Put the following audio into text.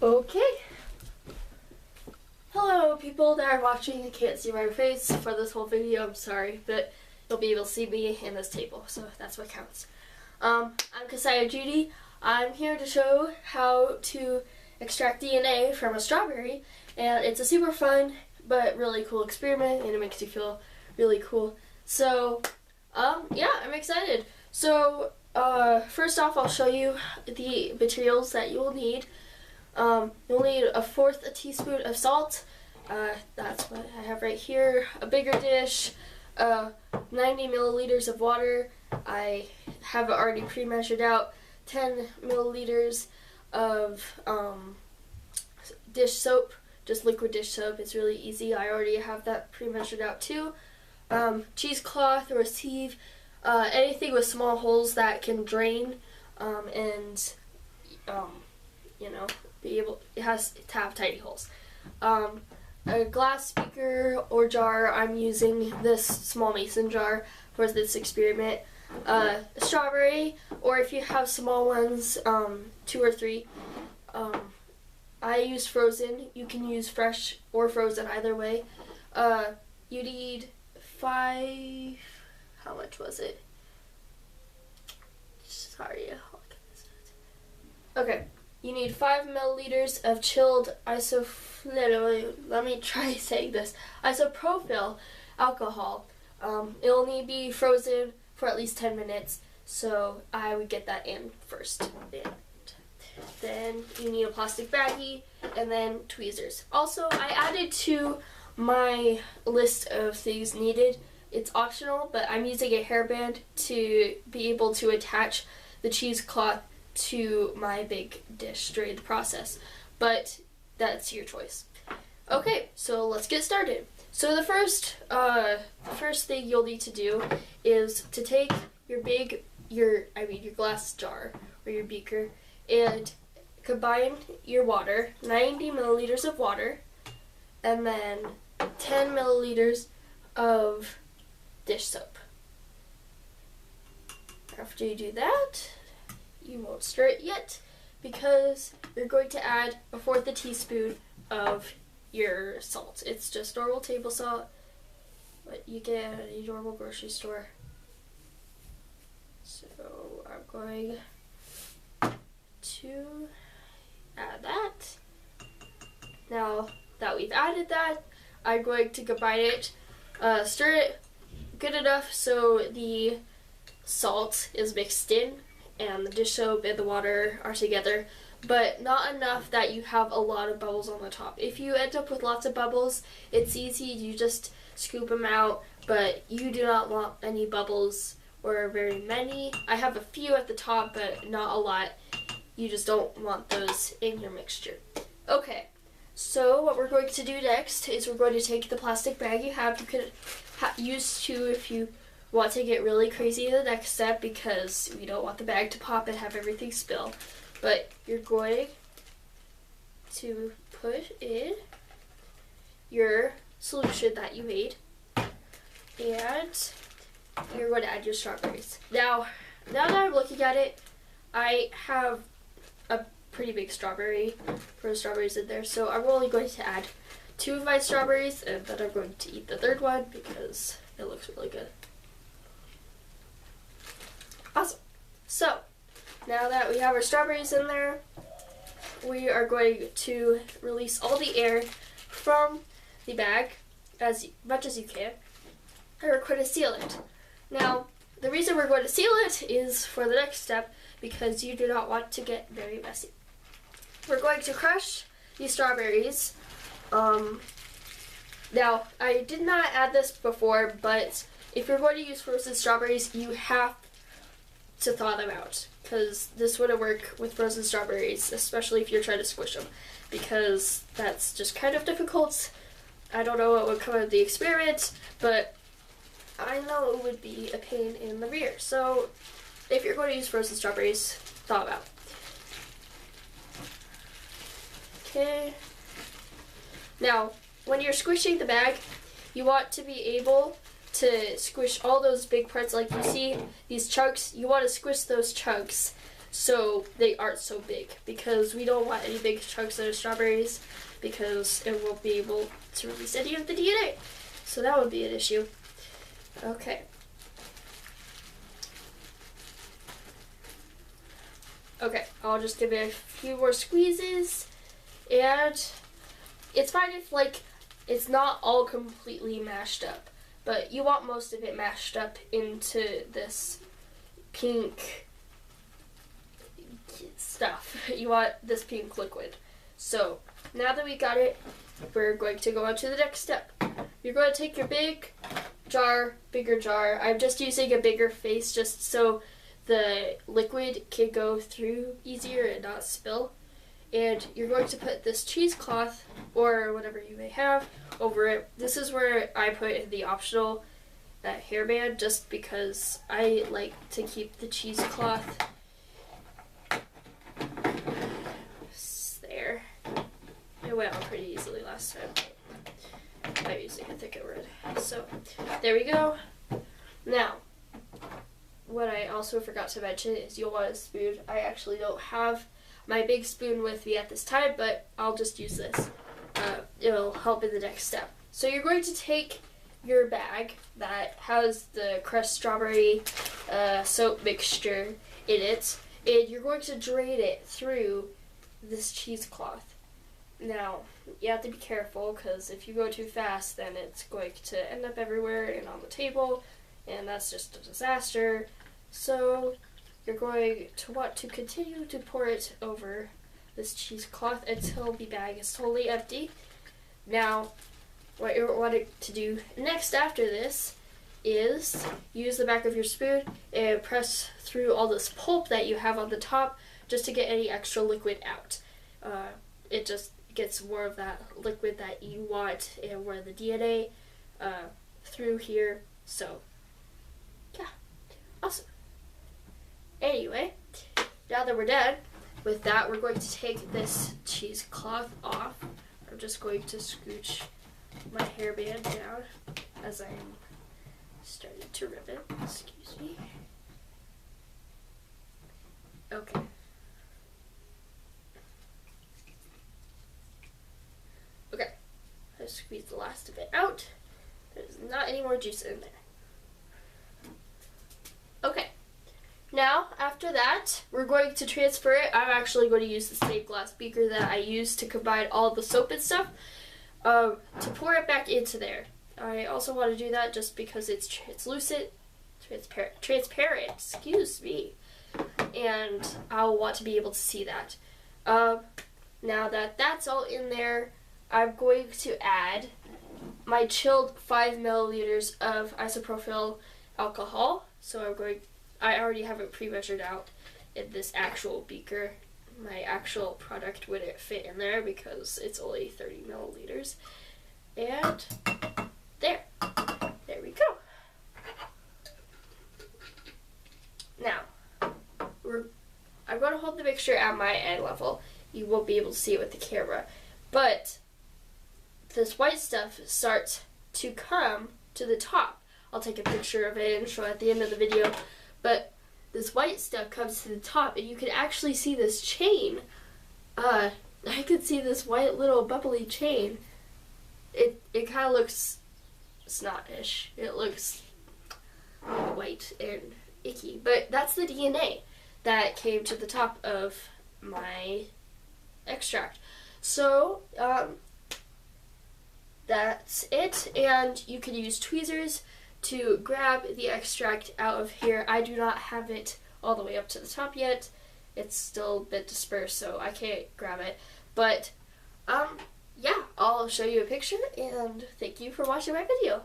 Okay. Hello, people that are watching. You can't see my face for this whole video. I'm sorry, but you'll be able to see me in this table, so that's what counts. I'm Kasaya Judy. I'm here to show how to extract DNA from a strawberry, and it's a super fun but really cool experiment, and it makes you feel really cool. So, yeah, I'm excited. So, first off, I'll show you the materials that you will need. You'll need 1/4 teaspoon of salt. That's what I have right here. A bigger dish, 90 milliliters of water. I have it already pre-measured out. 10 milliliters of dish soap, just liquid dish soap. It's really easy. I already have that pre-measured out too. Cheesecloth or a sieve, anything with small holes that can drain and you know, it has to have tiny holes. A glass beaker or jar. I'm using this small mason jar for this experiment. A strawberry, or if you have small ones, 2 or 3. I use frozen. You can use fresh or frozen, either way. You need 5. How much was it? Sorry. Okay. You need 5 milliliters of chilled isopropyl alcohol. It'll need to be frozen for at least 10 minutes, so I would get that in first. Then you need a plastic baggie, and then tweezers. Also, I added to my list of things needed. It's optional, but I'm using a hairband to be able to attach the cheesecloth to my big dish during the process, but that's your choice. Okay, so let's get started. So the first thing you'll need to do is to take your glass jar or your beaker and combine your water, 90 milliliters of water, and then 10 milliliters of dish soap. After you do that, you won't stir it yet because you're going to add 1/4 teaspoon of your salt. It's just normal table salt, what you get at a normal grocery store. So I'm going to add that. Now that we've added that, I'm going to combine it, stir it good enough so the salt is mixed in and the dish soap and the water are together, but not enough that you have a lot of bubbles on the top. If you end up with lots of bubbles, it's easy, you just scoop them out, but you do not want any bubbles or very many. I have a few at the top, but not a lot. You just don't want those in your mixture. Okay, so what we're going to do next is we're going to take the plastic bag you have. You could use 2 if you want to get really crazy in the next step, because we don't want the bag to pop and have everything spill. But you're going to put in your solution that you made, and you're going to add your strawberries. Now that I'm looking at it, I have a pretty big strawberry for the strawberries in there, so I'm only going to add 2 of my strawberries, and then I'm going to eat the 3rd one because it looks really good. Awesome. So, now that we have our strawberries in there, we are going to release all the air from the bag as much as you can, and we're going to seal it. Now, the reason we're going to seal it is for the next step, because you do not want to get very messy. We're going to crush these strawberries. Now, I did not add this before, but if you're going to use frozen strawberries, you have to thaw them out, because this wouldn't work with frozen strawberries, especially if you're trying to squish them, because that's just kind of difficult. I don't know what would come of the experiment, but I know it would be a pain in the rear. So if you're going to use frozen strawberries, thaw them out. Okay. Now, when you're squishing the bag, you want to be able to squish all those big parts. Like you see these chunks, you want to squish those chunks so they aren't so big, because we don't want any big chunks of strawberries because it won't be able to release any of the DNA. So that would be an issue. Okay. Okay, I'll just give it a few more squeezes, and it's fine if like it's not all completely mashed up, but you want most of it mashed up into this pink stuff. You want this pink liquid. So now that we got it, we're going to go on to the next step. You're going to take your bigger jar. I'm just using a bigger face just so the liquid can go through easier and not spill. And you're going to put this cheesecloth, or whatever you may have, over it. This is where I put in the optional hairband, just because I like to keep the cheesecloth there. It went on pretty easily last time. I'm using a thicker red. So there we go. Now, what I also forgot to mention is you'll want a spoon. I actually don't have my big spoon with me at this time, but I'll just use this. It'll help in the next step. So you're going to take your bag that has the crushed strawberry soap mixture in it, and you're going to drain it through this cheesecloth. Now, you have to be careful, because if you go too fast, then it's going to end up everywhere and on the table, and that's just a disaster. So you're going to want to continue to pour it over this cheesecloth until the bag is totally empty. Now, what you're wanting to do next after this is use the back of your spoon and press through all this pulp that you have on the top just to get any extra liquid out. It just gets more of that liquid that you want and where the DNA through here. So, yeah, awesome. Anyway, now that we're done with that, we're going to take this cheesecloth off. I'm just going to scooch my hairband down as I'm starting to rip it. Excuse me. Okay. Okay. I squeezed the last of it out. There's not any more juice in there. Okay. Now, after that, we're going to transfer it. I'm actually going to use the same glass beaker that I used to combine all the soap and stuff to pour it back into there. I also want to do that just because it's translucent, transparent, excuse me, and I'll want to be able to see that. Now that that's all in there, I'm going to add my chilled 5 milliliters of isopropyl alcohol. So I already have it pre-measured out in this actual beaker. My actual product wouldn't fit in there because it's only 30 milliliters. And there we go. Now, I'm going to hold the mixture at my eye level. You won't be able to see it with the camera. But this white stuff starts to come to the top. I'll take a picture of it and show it at the end of the video. But this white stuff comes to the top, and you can actually see this chain. I could see this white little bubbly chain. It kind of looks snot-ish. It looks white and icky. But that's the DNA that came to the top of my extract. So, that's it. And you can use tweezers to grab the extract out of here. I do not have it all the way up to the top yet. It's still a bit dispersed, so I can't grab it. But, yeah, I'll show you a picture, and thank you for watching my video.